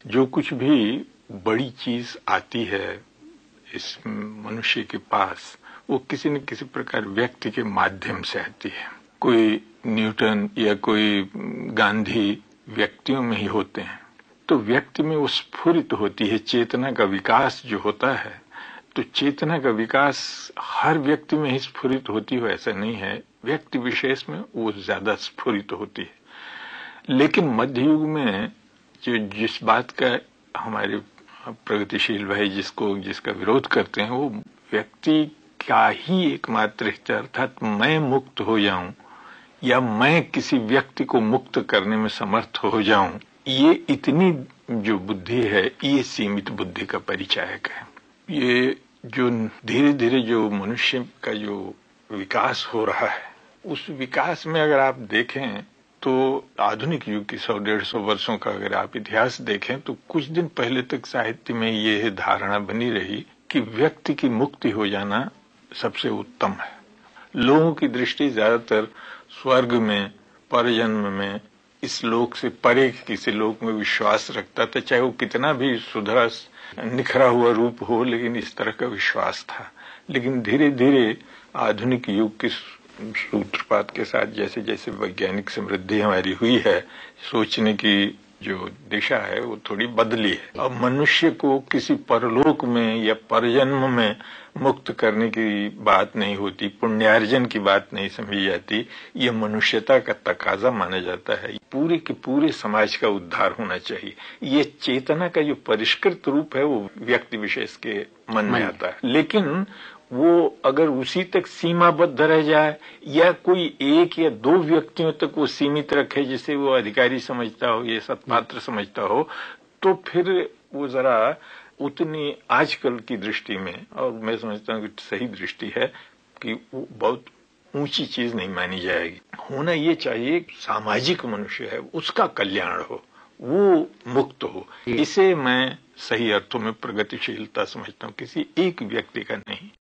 जो कुछ भी बड़ी चीज आती है इस मनुष्य के पास, वो किसी न किसी प्रकार व्यक्ति के माध्यम से आती है। कोई न्यूटन या कोई गांधी व्यक्तियों में ही होते हैं, तो व्यक्ति में वो स्फुरित होती है, चेतना का विकास जो होता है। तो चेतना का विकास हर व्यक्ति में ही स्फुरित होती हो ऐसा नहीं है, व्यक्ति विशेष में वो ज्यादा स्फुरित होती है। लेकिन मध्य युग में जो जिस बात का हमारे प्रगतिशील भाई जिसका विरोध करते हैं, वो व्यक्ति का ही एकमात्र हित, अर्थात मैं मुक्त हो जाऊं या मैं किसी व्यक्ति को मुक्त करने में समर्थ हो जाऊं, ये इतनी जो बुद्धि है ये सीमित बुद्धि का परिचायक है। ये जो धीरे धीरे जो मनुष्य का जो विकास हो रहा है, उस विकास में अगर आप देखें तो आधुनिक युग की 100-150 वर्षों का अगर आप इतिहास देखें तो कुछ दिन पहले तक साहित्य में ये धारणा बनी रही कि व्यक्ति की मुक्ति हो जाना सबसे उत्तम है। लोगों की दृष्टि ज्यादातर स्वर्ग में, परजन्म में, इस लोक से परे किसी लोक में विश्वास रखता था, चाहे वो कितना भी सुधरा निखरा हुआ रूप हो, लेकिन इस तरह का विश्वास था। लेकिन धीरे धीरे आधुनिक युग के सूत्रपात के साथ जैसे जैसे वैज्ञानिक समृद्धि हमारी हुई है, सोचने की जो दिशा है वो थोड़ी बदली है। अब मनुष्य को किसी परलोक में या परजन्म में मुक्त करने की बात नहीं होती, पुण्यार्जन की बात नहीं समझी जाती, ये मनुष्यता का तकाजा माना जाता है। पूरे के पूरे समाज का उद्धार होना चाहिए। ये चेतना का जो परिष्कृत रूप है वो व्यक्ति विशेष के मन में आता है, लेकिन वो अगर उसी तक सीमाबद्ध रह जाए या कोई एक या दो व्यक्तियों तक वो सीमित रखे, जिसे वो अधिकारी समझता हो, ये सत्पात्र समझता हो, तो फिर वो जरा उतनी आजकल की दृष्टि में, और मैं समझता हूँ कि सही दृष्टि है, कि वो बहुत ऊंची चीज नहीं मानी जाएगी। होना ये चाहिए सामाजिक मनुष्य है, उसका कल्याण हो, वो मुक्त हो। इसे मैं सही अर्थों में प्रगतिशीलता समझता हूँ, किसी एक व्यक्ति का नहीं।